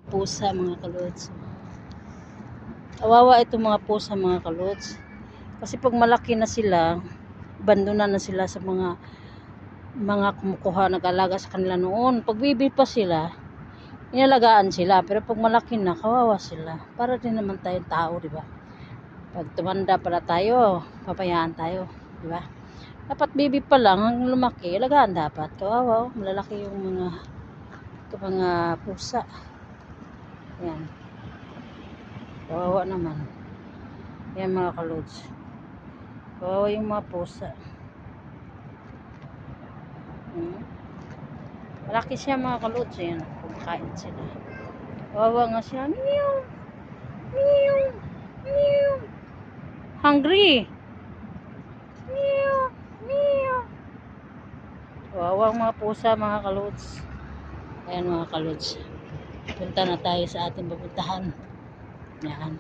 pusa mga kalods. Kawawa itong mga pusa mga kalods. Kasi pag malaki na sila, abandona na sila sa mga kumukuha, nag-alaga sa kanila noon. Pag baby pa sila, inalagaan sila. Pero pag malaki na, kawawa sila. Para din naman tayong tao, di ba? Pag tumanda pala tayo, papayaan tayo, di ba? Dapat baby pa lang, hanggang lumaki, alagaan dapat. Kawawa, malalaki yung mga pusa. Yan. Kawawa naman. Yan mga kalods. Kawawa yung mga pusa. Malaki siya mga kalods. Yan. Kumakain sila. Kawawa nga siya. Meow! Meow! Meow! Hungry! Meow! Meow! Kawawa mga pusa mga kalods. Ayan mga kalods. Punta na tayo sa ating pupuntahan. Yan.